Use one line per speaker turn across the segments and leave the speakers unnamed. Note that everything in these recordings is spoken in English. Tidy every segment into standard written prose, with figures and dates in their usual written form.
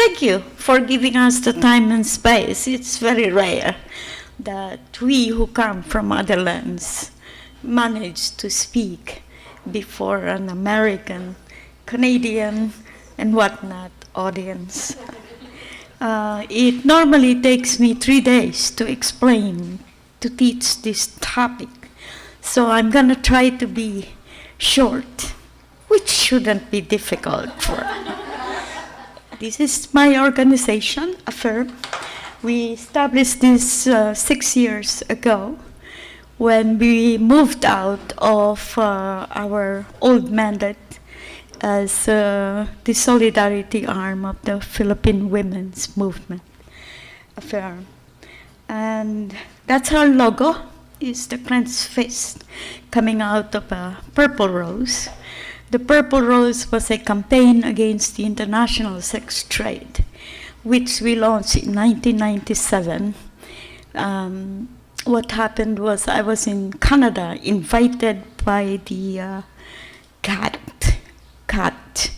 thank you for giving us the time and space. It's very rare that we who come from other lands manage to speak before an American, Canadian, and whatnot audience. It normally takes me 3 days to explain, to teach this topic. So I'm going to try to be short, which shouldn't be difficult for. This is my organization, Affirm. We established this 6 years ago when we moved out of our old mandate as the solidarity arm of the Philippine women's movement, Affirm. And that's our logo, is the clenched fist coming out of a purple rose. The purple rose was a campaign against the international sex trade, which we launched in 1997. What happened was I was in Canada, invited by the CAT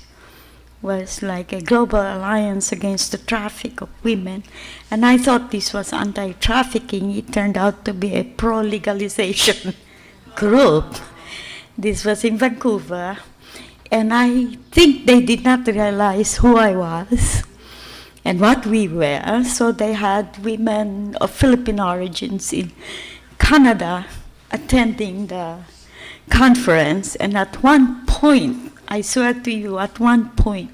was like a global alliance against the traffic of women. And I thought this was anti-trafficking. It turned out to be a pro-legalization group. This was in Vancouver. And I think they did not realize who I was and what we were. So they had women of Philippine origins in Canada attending the conference. And at one point, I swear to you, at one point,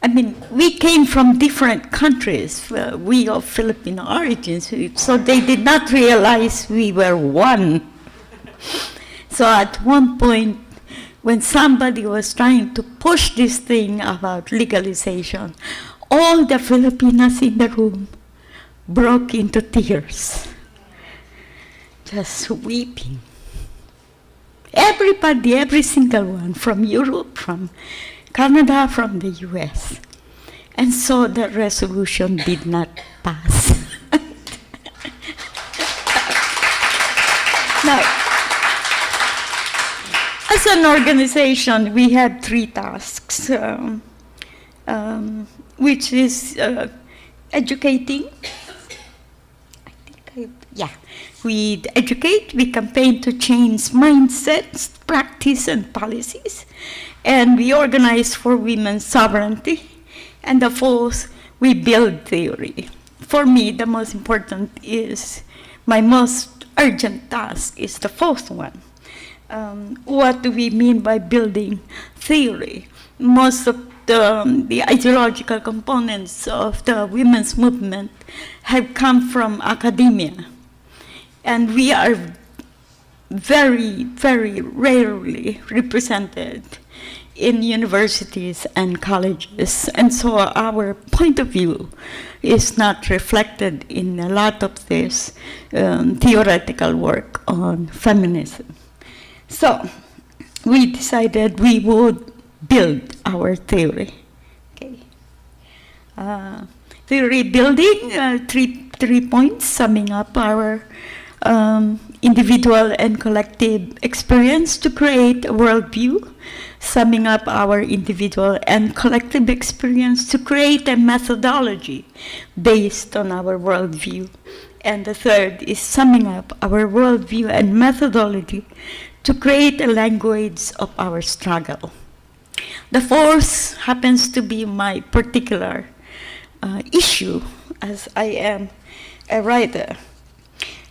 I mean, we came from different countries, we of Philippine origins, so they did not realize we were one. So at one point, when somebody was trying to push this thing about legalization, all the Filipinas in the room broke into tears, just weeping. Everybody, every single one, from Europe, from Canada, from the US. And so the resolution did not pass. Now, as an organization, we have 3 tasks, which is educating. We educate, we campaign to change mindsets, practice, and policies. And we organize for women's sovereignty. And the 4th, we build theory. For me, the most important is, my most urgent task is the 4th one. What do we mean by building theory? Most of the ideological components of the women's movement have come from academia. And we are very, very rarely represented in universities and colleges. And so our point of view is not reflected in a lot of this theoretical work on feminism. So we decided we would build our theory. Okay. Theory building, three points summing up our individual and collective experience to create a worldview, summing up our individual and collective experience to create a methodology based on our worldview. And the 3rd is summing up our worldview and methodology to create a language of our struggle. The 4th happens to be my particular issue, as I am a writer.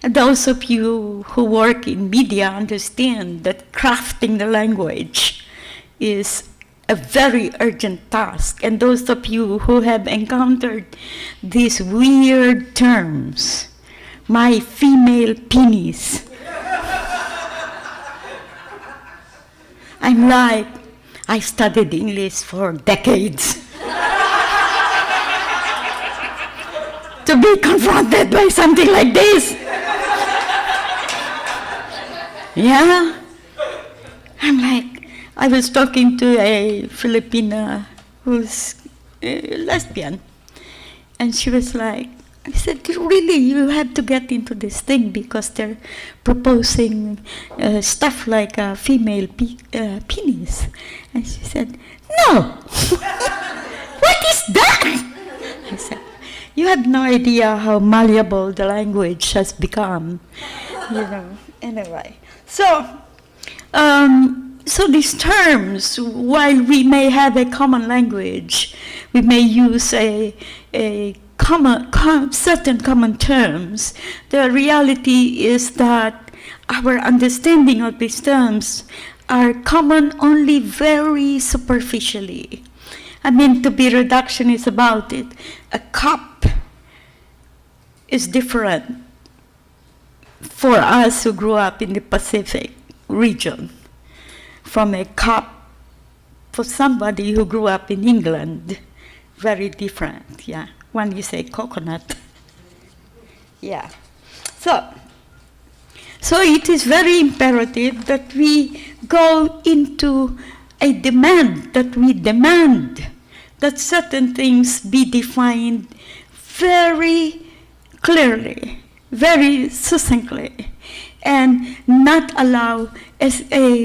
And those of you who work in media understand that crafting the language is a very urgent task. And those of you who have encountered these weird terms, my female penis, I'm like, I studied English for decades. To be confronted by something like this. Yeah. I'm like, I was talking to a Filipina who's lesbian. And she was like, I said, really, you have to get into this thing because they're proposing stuff like a female penis. And she said, no. What is that? had no idea how malleable the language has become, Anyway, so these terms, while we may have a common language, we may use certain common terms. The reality is that our understanding of these terms are common only very superficially. I mean, to be reductionist about it, a cup is different for us who grew up in the Pacific region from a cup for somebody who grew up in England. Very different, yeah. When you say coconut, yeah. So it is very imperative that we go into a demand, that certain things be defined very clearly, very succinctly, and not allow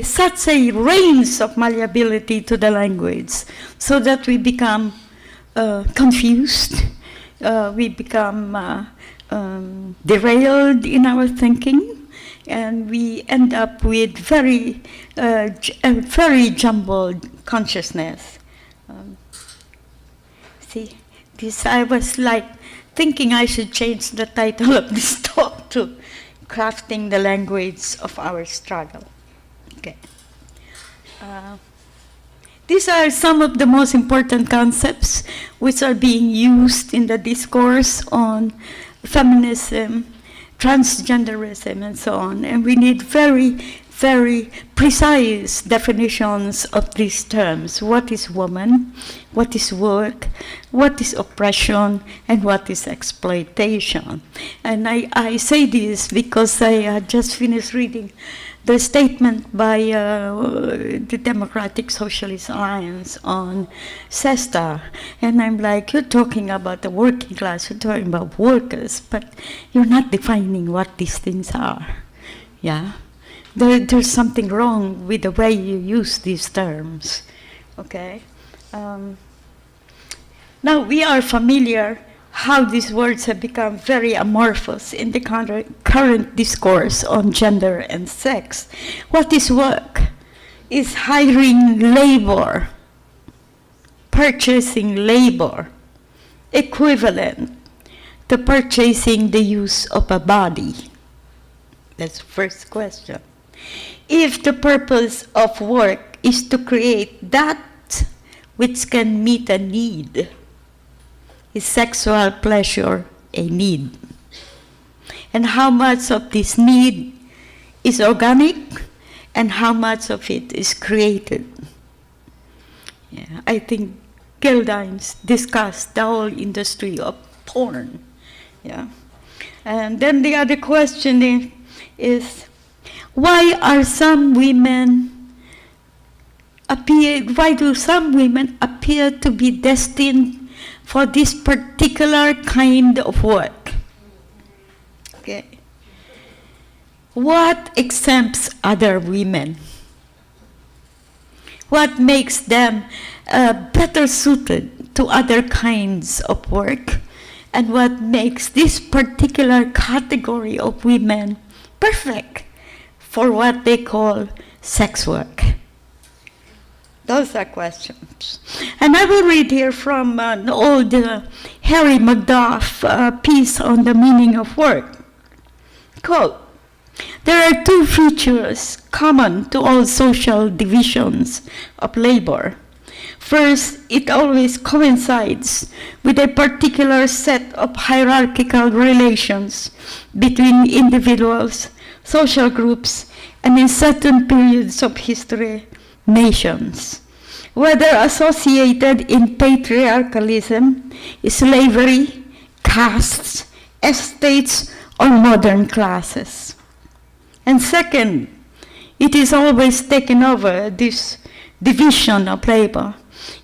such a range of malleability to the language, so that we become confused, we become derailed in our thinking, and we end up with a very jumbled consciousness. See, this, I was like thinking I should change the title of this talk to Crafting the Language of Our Struggle. Okay. These are some of the most important concepts which are being used in the discourse on feminism, transgenderism, and so on. And we need very, very precise definitions of these terms. What is woman? What is work? What is oppression? And what is exploitation? And I say this because I just finished reading the statement by the Democratic Socialist Alliance on SESTA. And I'm like, you're talking about the working class, you're talking about workers, but you're not defining what these things are. Yeah? There's something wrong with the way you use these terms. Okay? Now, we are familiar how these words have become very amorphous in the current discourse on gender and sex. What is work? Is hiring labor, purchasing labor, equivalent to purchasing the use of a body? That's the first question. If the purpose of work is to create that which can meet a need, is sexual pleasure a need? And how much of this need is organic and how much of it is created? Yeah, I think Gildines discussed the whole industry of porn. Yeah. And then the other question is why do some women appear to be destined for this particular kind of work? Okay. What exempts other women? What makes them better suited to other kinds of work? And what makes this particular category of women perfect for what they call sex work? Those are questions. And I will read here from an old Harry Macduff piece on the meaning of work. Quote, there are two features common to all social divisions of labor. First, it always coincides with a particular set of hierarchical relations between individuals, social groups, and in certain periods of history, nations. Whether associated in patriarchalism, slavery, castes, estates, or modern classes. And second, it is always taken over, this division of labor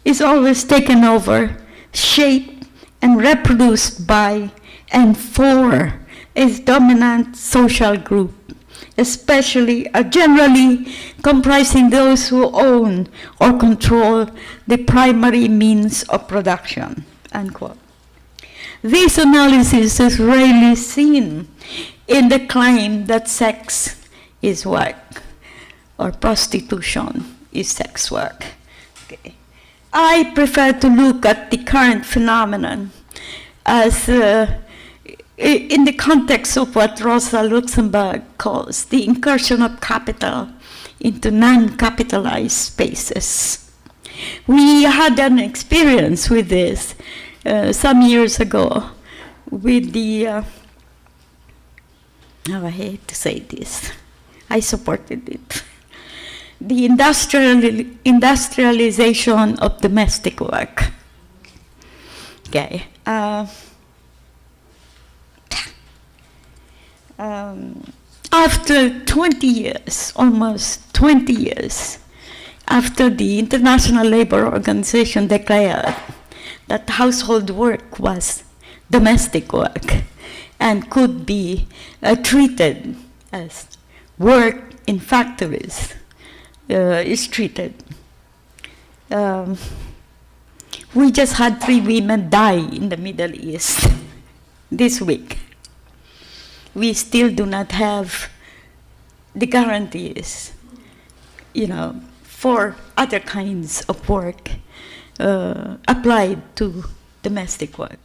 is always taken over, shaped, and reproduced by and for a dominant social group, especially generally comprising those who own or control the primary means of production, unquote. This analysis is rarely seen in the claim that sex is work or prostitution is sex work. Okay. I prefer to look at the current phenomenon as in the context of what Rosa Luxemburg calls the incursion of capital into non-capitalized spaces. We had an experience with this some years ago with the, I hate to say this, I supported it, the industrialization of domestic work. Okay. After 20 years, almost 20 years, after the International Labour Organization declared that household work was domestic work and could be treated as work in factories is treated. We just had 3 women die in the Middle East this week. We still do not have the guarantees, for other kinds of work applied to domestic work.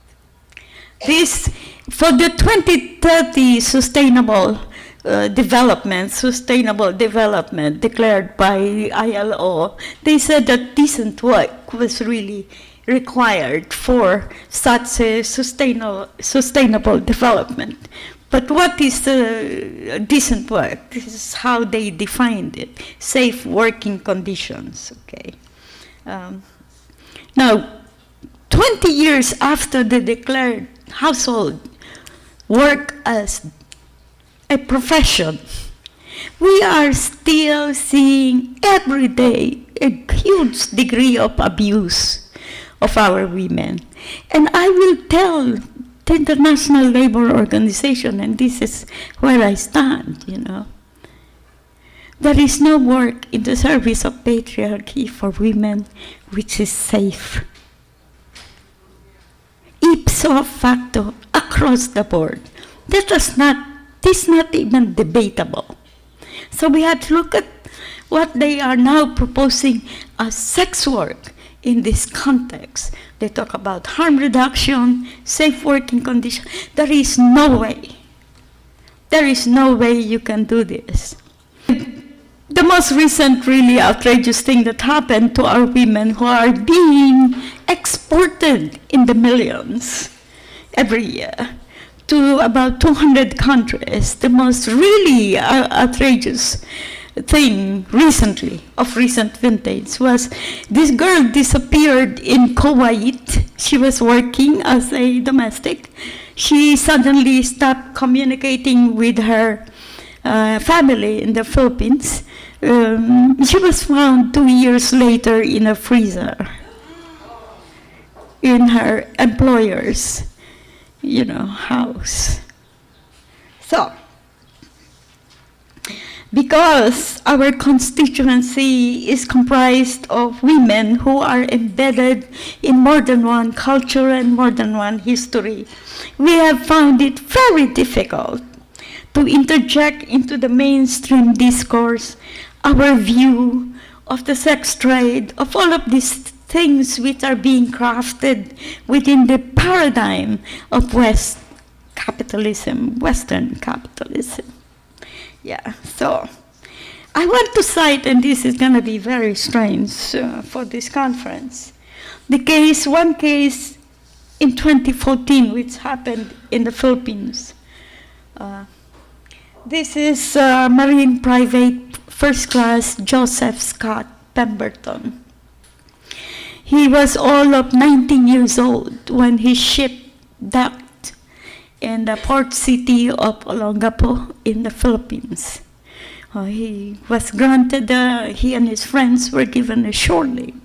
This, for the 2030 sustainable development declared by ILO, they said that decent work was really required for such a sustainable development. But what is decent work? This is how they defined it: safe working conditions. Okay. Now, 20 years after they declared household work as a profession, we are still seeing every day a huge degree of abuse of our women. And I will tell the International Labour Organization, and this is where I stand, there is no work in the service of patriarchy for women which is safe. Ipso facto, across the board. This is not even debatable. So we have to look at what they are now proposing as sex work in this context. They talk about harm reduction, safe working conditions. There is no way you can do this. The most recent really outrageous thing that happened to our women who are being exported in the millions every year to about 200 countries, the most really outrageous thing recently, of recent vintage, was this girl disappeared in Kuwait. She was working as a domestic. She suddenly stopped communicating with her family in the Philippines. She was found 2 years later in a freezer in her employer's, house. So, because our constituency is comprised of women who are embedded in more than one culture and more than one history, we have found it very difficult to interject into the mainstream discourse our view of the sex trade, of all of these things which are being crafted within the paradigm of Western capitalism. Yeah, so I want to cite, and this is going to be very strange for this conference, one case in 2014 which happened in the Philippines. This is Marine Private First Class Joseph Scott Pemberton. He was all of 19 years old when his ship docked in the port city of Olongapo in the Philippines. He was granted, he and his friends were given a shore leave.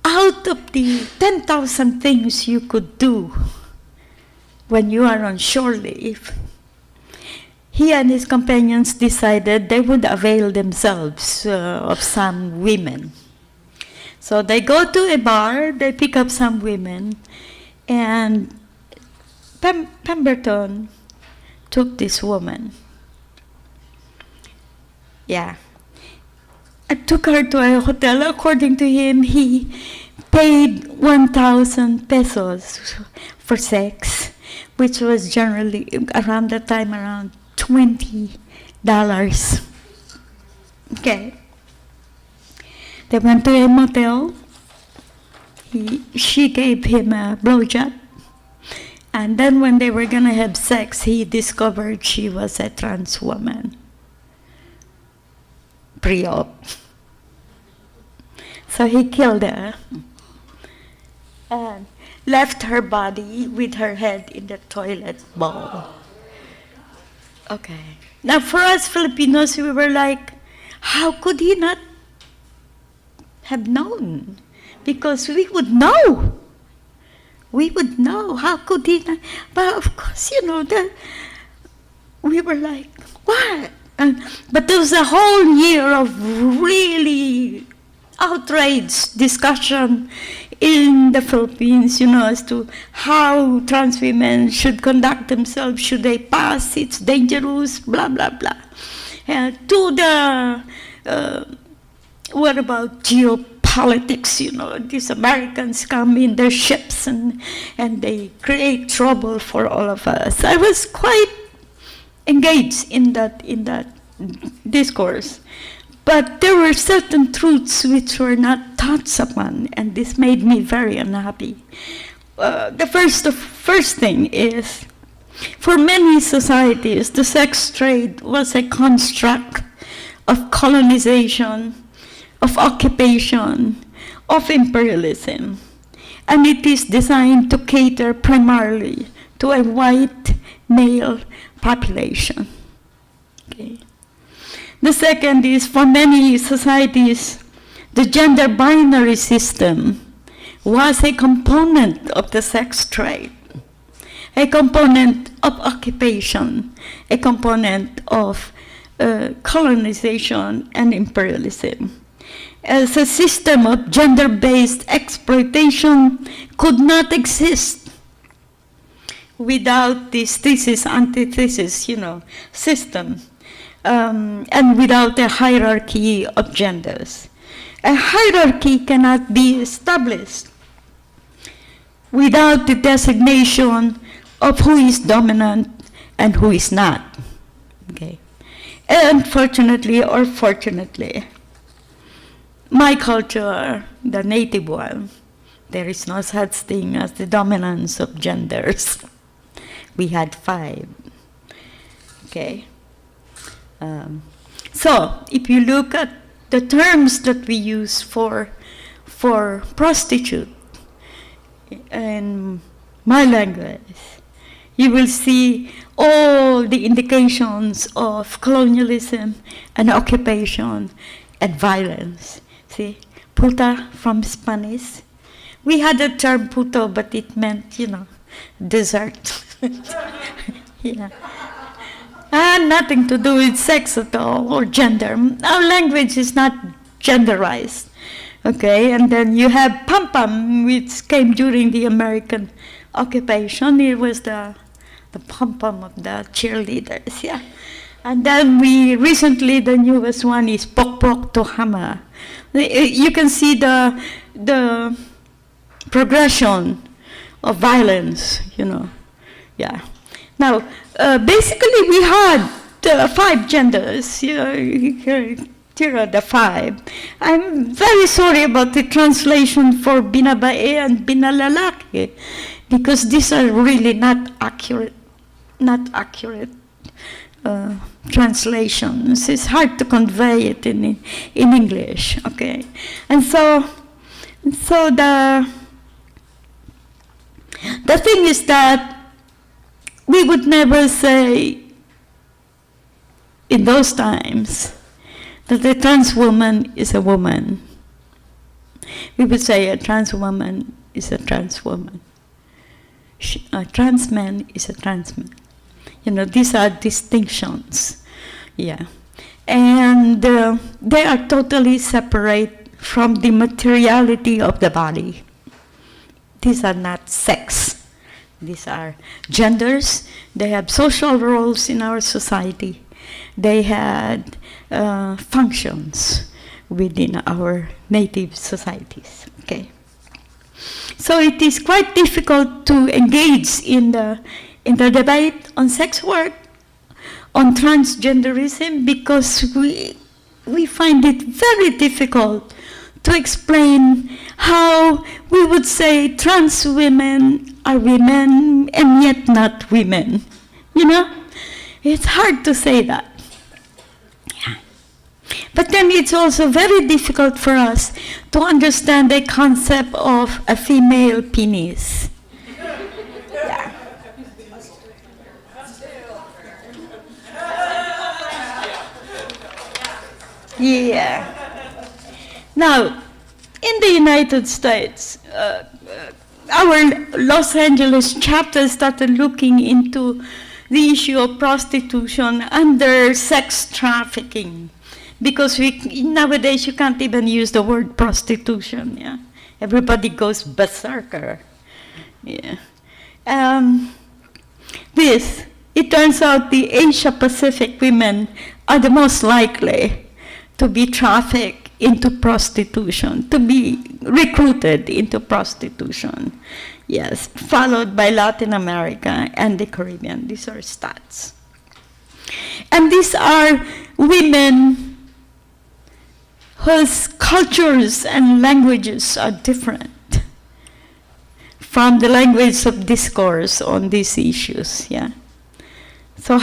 Out of the 10,000 things you could do when you are on shore leave, he and his companions decided they would avail themselves of some women. So they go to a bar, they pick up some women, And Pemberton took this woman. Yeah. I took her to a hotel. According to him, he paid 1,000 pesos for sex, which was generally around that time around $20. Okay. They went to a motel. She gave him a blowjob. And then when they were going to have sex, he discovered she was a trans woman. Pre-op. So he killed her and left her body with her head in the toilet bowl. Okay. Now for us Filipinos, we were like, how could he not have known? Because we would know. We would know. How could he not? But of course, we were like, what? But there was a whole year of really outraged discussion in the Philippines, as to how trans women should conduct themselves, should they pass, it's dangerous, blah, blah, blah. To the, what about geopolitics, these Americans come in their ships and they create trouble for all of us. I was quite engaged in that discourse. But there were certain truths which were not touched upon, and this made me very unhappy. The first thing is, for many societies, the sex trade was a construct of colonization, of occupation, of imperialism. And it is designed to cater primarily to a white male population. Okay. The second is, for many societies, the gender binary system was a component of the sex trade, a component of occupation, a component of colonization and imperialism. As a system of gender-based exploitation could not exist without this thesis-antithesis, system. And without a hierarchy of genders. A hierarchy cannot be established without the designation of who is dominant and who is not. Okay. Unfortunately or fortunately, my culture, the native one, there is no such thing as the dominance of genders. We had 5. Okay. So, if you look at the terms that we use for prostitute in my language, you will see all the indications of colonialism and occupation and violence. See, puta from Spanish. We had the term puto, but it meant, dessert. Yeah. Nothing to do with sex at all, or gender. Our language is not genderized, okay? And then you have pom-pom, which came during the American occupation. It was the pom-pom of the cheerleaders, yeah. And then recently, the newest one is pok-pok to hammer. You can see the progression of violence, yeah. Now, basically, we had 5 genders. Here are the 5. I'm very sorry about the translation for binabae and binalalaki, because these are really not accurate translations. It's hard to convey it in English. Okay, and so the thing is that we would never say in those times that a trans woman is a woman. We would say a trans woman is a trans woman. A trans man is a trans man. These are distinctions. Yeah. And they are totally separate from the materiality of the body. These are not sex. These are genders. They have social roles in our society. They had functions within our native societies. Okay. So it is quite difficult to engage in the debate on sex work, on transgenderism, because we find it very difficult to explain how we would say trans women are women and yet not women. You know? It's hard to say that. Yeah. But then it's also very difficult for us to understand the concept of a female penis. Yeah. Yeah. Now, in the United States, our Los Angeles chapter started looking into the issue of prostitution under sex trafficking, because nowadays you can't even use the word prostitution. Yeah, everybody goes berserker. Yeah. It turns out the Asia Pacific women are the most likely to be trafficked into prostitution, to be recruited into prostitution. Yes, followed by Latin America and the Caribbean. These are stats. And these are women whose cultures and languages are different from the language of discourse on these issues. Yeah. So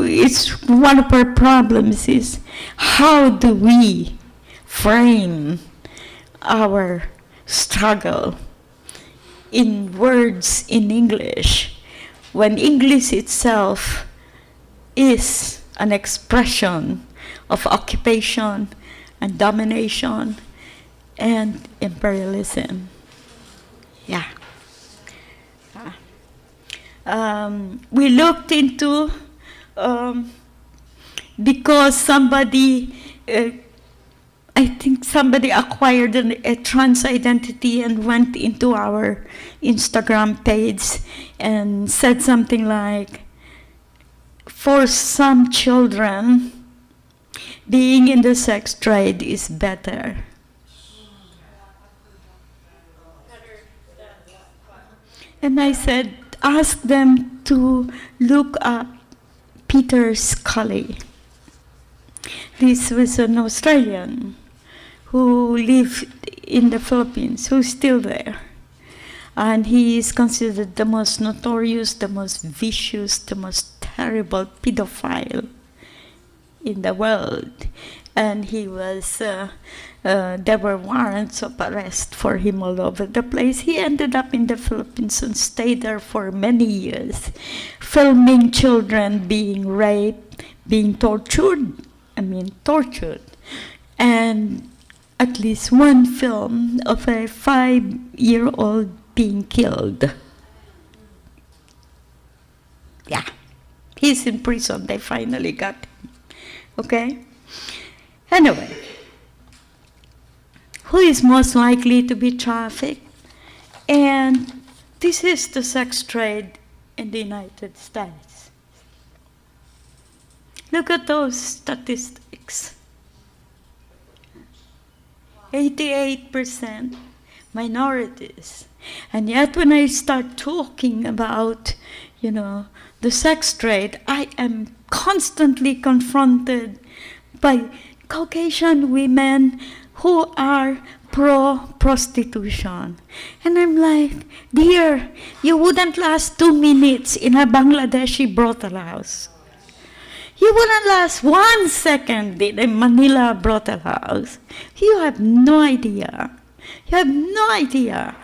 it's one of our problems is, how do we frame our struggle in words in English, when English itself is an expression of occupation and domination and imperialism. Yeah. We looked into, because somebody, I think somebody acquired a trans identity and went into our Instagram page and said something like, for some children, being in the sex trade is better. And I said, ask them to look up Peter Scully. This was an Australian who lived in the Philippines, who's still there. And he is considered the most notorious, the most vicious, the most terrible pedophile in the world. And he was, there were warrants of arrest for him all over the place. He ended up in the Philippines and stayed there for many years, filming children being raped, being tortured. And at least one film of a 5-year-old being killed. Yeah, he's in prison. They finally got him. Okay? Anyway, who is most likely to be trafficked? And this is the sex trade in the United States. Look at those statistics. 88% minorities. And yet when I start talking about, the sex trade, I am constantly confronted by Caucasian women who are pro-prostitution. And I'm like, dear, you wouldn't last 2 minutes in a Bangladeshi brothel house. You wouldn't last 1 second in a Manila brothel house. You have no idea. You have no idea.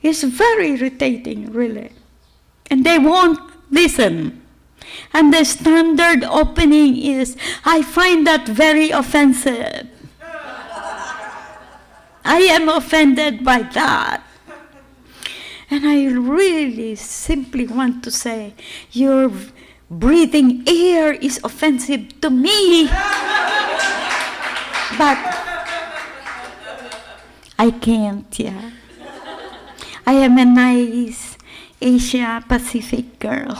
It's very irritating, really. And they won't listen. And the standard opening is, I find that very offensive. I am offended by that. And I really simply want to say, your breathing air is offensive to me. But I can't, yeah. I am a nice Asia Pacific girl.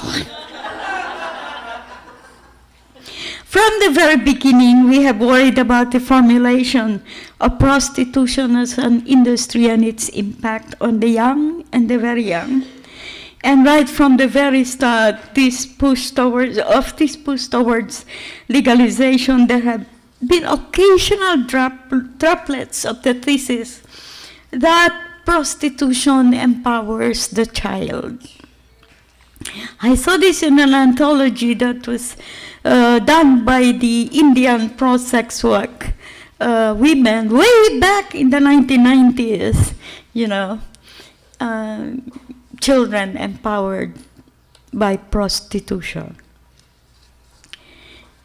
From the very beginning, we have worried about the formulation of prostitution as an industry and its impact on the young and the very young. And right from the very start, this push towards legalization, there have been occasional droplets of the thesis that prostitution empowers the child. I saw this in an anthology that was done by the Indian pro-sex work women way back in the 1990s, children empowered by prostitution.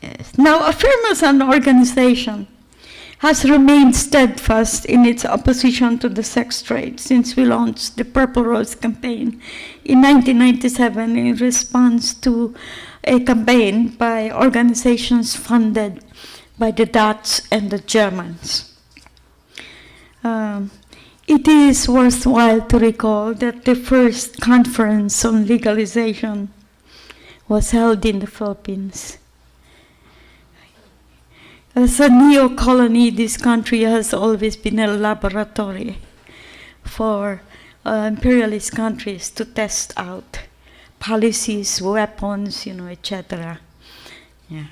Yes. Now, Affirm as an organization has remained steadfast in its opposition to the sex trade since we launched the Purple Rose campaign in 1997 in response to a campaign by organizations funded by the Dutch and the Germans. It is worthwhile to recall that the first conference on legalization was held in the Philippines. As a neo-colony, this country has always been a laboratory for imperialist countries to test out policies, weapons, etc. Yeah.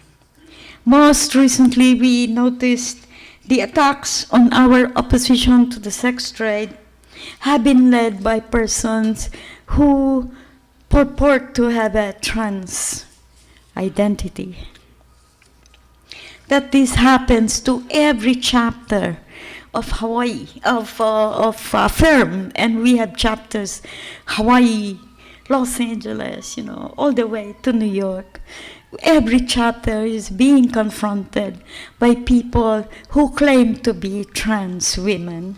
Most recently, we noticed the attacks on our opposition to the sex trade have been led by persons who purport to have a trans identity. That this happens to every chapter of Hawaii, of Affirm, and we have chapters Hawaii, Los Angeles, all the way to New York. Every chapter is being confronted by people who claim to be trans women.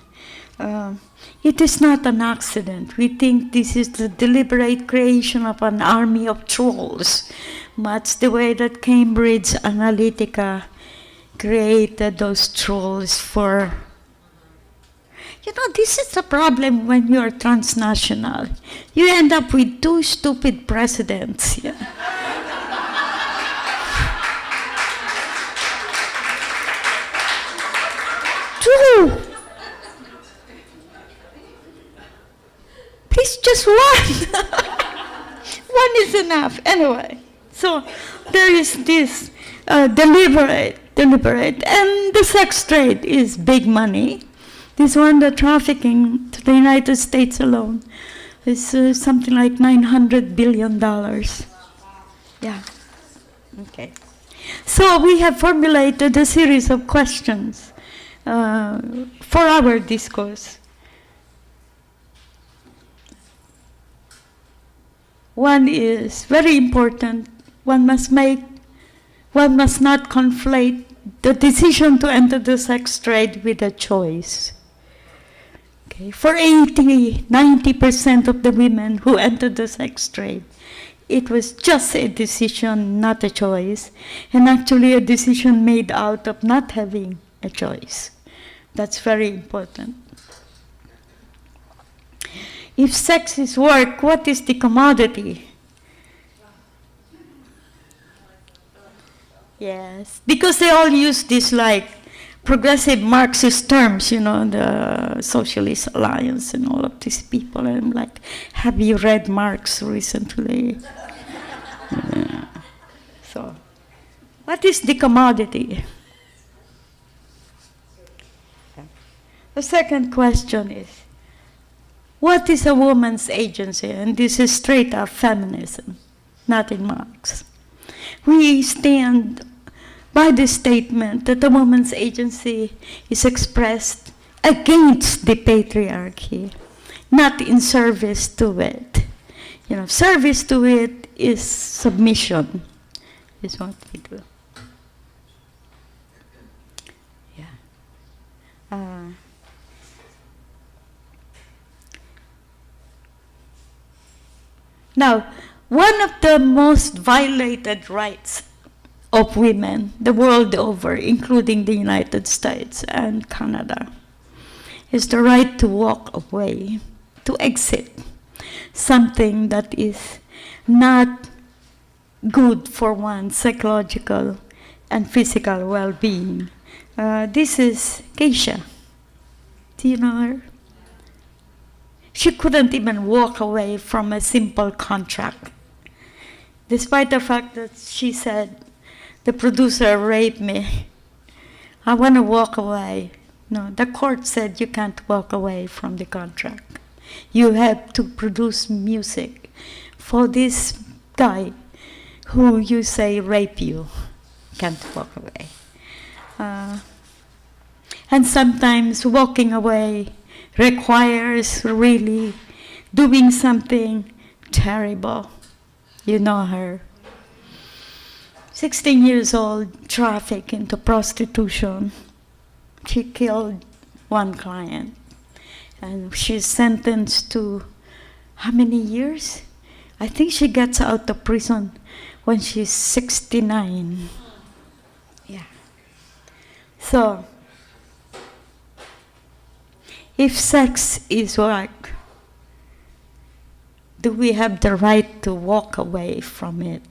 It is not an accident. We think this is the deliberate creation of an army of trolls, much the way that Cambridge Analytica created those trolls for... this is the problem when you're transnational. You end up with two stupid presidents. Yeah. Two! Please, just one! One is enough. Anyway, so there is this deliberate, and the sex trade is big money. This one, the trafficking to the United States alone is something like $900 billion. Yeah. Okay. So we have formulated a series of questions for our discourse. One is very important. One must not conflate the decision to enter the sex trade with a choice. Okay. For 90% of the women who entered the sex trade, it was just a decision, not a choice, and actually a decision made out of not having a choice. That's very important. If sex is work, what is the commodity? Yes, because they all use this like progressive Marxist terms, the Socialist Alliance and all of these people. And I'm like, have you read Marx recently? Yeah. So, what is the commodity? The second question is, what is a woman's agency? And this is straight up feminism, not in Marx. We stand by the statement that a woman's agency is expressed against the patriarchy, not in service to it. Service to it is submission, is what we do. Yeah. Now, one of the most violated rights of women the world over, including the United States and Canada, is the right to walk away, to exit. something that is not good for one's psychological and physical well-being. This is Keisha. Do you know her? She couldn't even walk away from a simple contract, despite the fact that she said, the producer raped me. I want to walk away. No, the court said you can't walk away from the contract. You have to produce music for this guy who you say raped you. Can't walk away. And sometimes walking away requires really doing something terrible. You know her. 16 years old, trafficked into prostitution. She killed one client. And she's sentenced to how many years? I think she gets out of prison when she's 69. Yeah. So, if sex is work, do we have the right to walk away from it?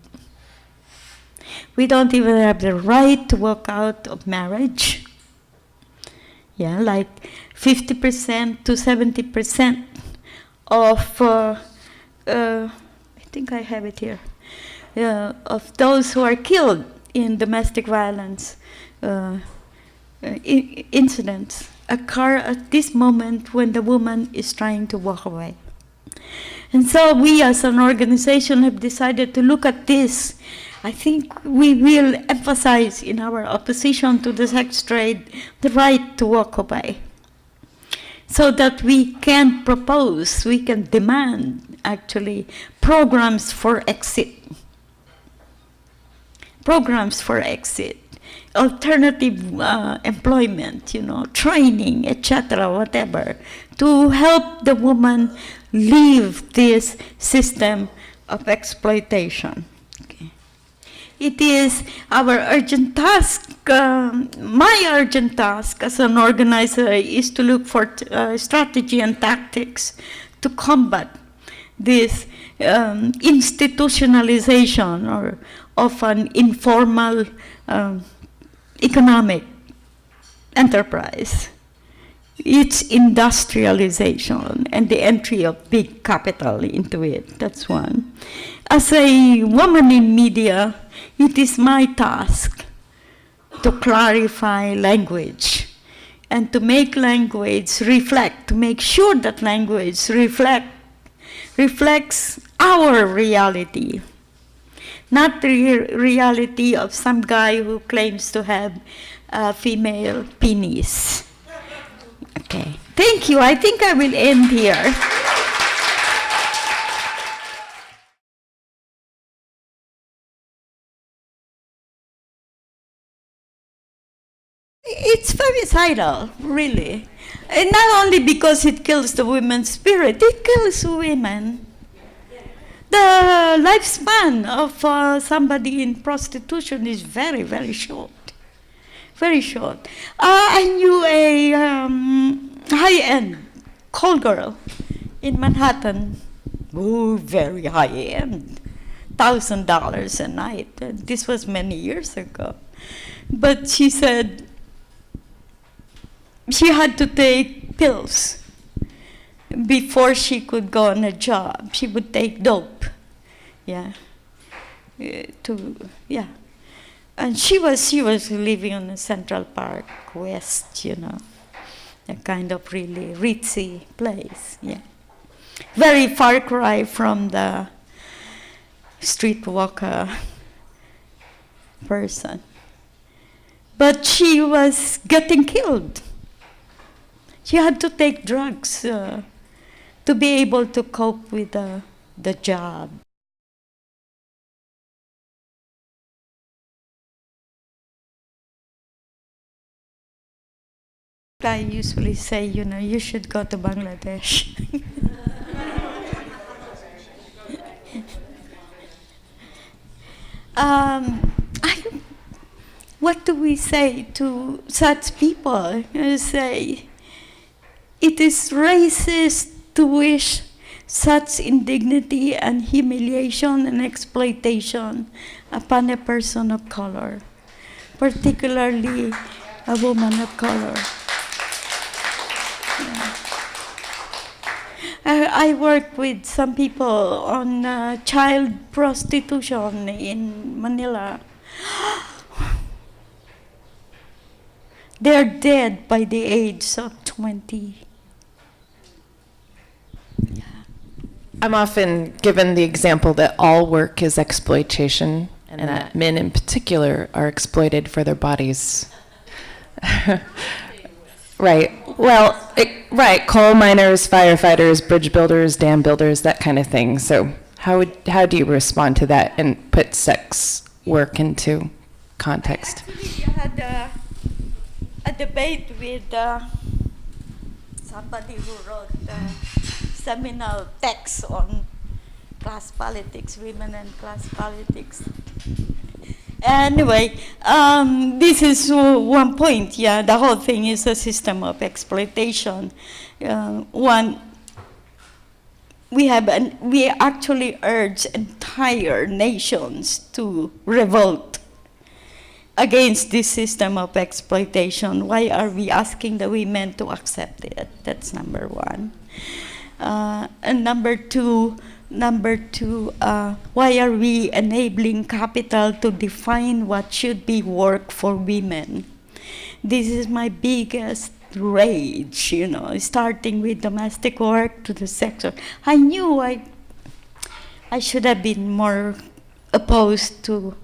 We don't even have the right to walk out of marriage. Yeah, like 50% to 70% of, I think I have it here, of those who are killed in domestic violence incidents occur at this moment when the woman is trying to walk away. And so we as an organization have decided to look at this. I think we will emphasize in our opposition to the sex trade the right to walk away, so that we can propose, we can demand actually programs for exit. Programs for exit, alternative employment, training, etc., whatever, to help the woman leave this system of exploitation. Okay. It is our urgent task, my urgent task as an organizer is to look for strategy and tactics to combat this institutionalization or of an informal economic enterprise. It's industrialization and the entry of big capital into it. That's one. As a woman in media, it is my task to clarify language and to make language reflect, to make sure that language reflects our reality, not the reality of some guy who claims to have a female penis. Okay, thank you. I think I will end here. It's femicidal, really. And not only because it kills the women's spirit, it kills women. The lifespan of somebody in prostitution is very, very short. Very short. I knew a high-end call girl in Manhattan. Oh, very high-end. $1,000 a night. This was many years ago. But she said she had to take pills before she could go on a job. She would take dope. Yeah. And she was living on the Central Park West, a kind of really ritzy place. Yeah. Very far cry from the streetwalker person. But she was getting killed. She had to take drugs to be able to cope with the job. I usually say, you should go to Bangladesh. What do we say to such people? You say, it is racist to wish such indignity and humiliation and exploitation upon a person of color, particularly a woman of color. Yeah. I work with some people on child prostitution in Manila. They're dead by the age of 20. Yeah.
I'm often given the example that all work is exploitation, and that men in particular are exploited for their bodies. Right. Well, right. Coal miners, firefighters, bridge builders, dam builders, that kind of thing. So how do you respond to that and put sex work into context?
Actually, I had a debate with somebody who wrote seminal text on class politics, women and class politics. Anyway, this is one point. Yeah, the whole thing is a system of exploitation. We actually urge entire nations to revolt against this system of exploitation. Why are we asking the women to accept it? That's number one. And number two, why are we enabling capital to define what should be work for women? This is my biggest rage, starting with domestic work to the sex work. I knew I should have been more opposed to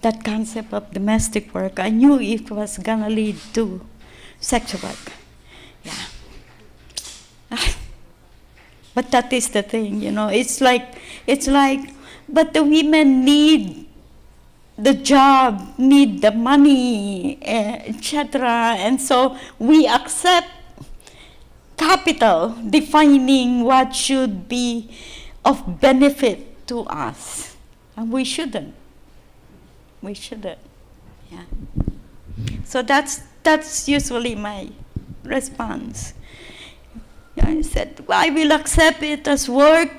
that concept of domestic work. I knew it was gonna lead to sex work. Yeah. But that is the thing, it's like, but the women need the job, need the money, etc. And so we accept capital defining what should be of benefit to us. And we shouldn't. Yeah. So that's usually my response. I said, I will accept it as work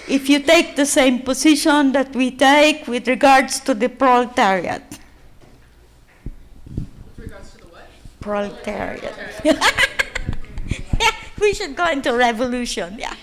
if you take the same position that we take with regards to the proletariat.
With regards to the what?
Proletariat. Yeah, we should go into revolution, yeah.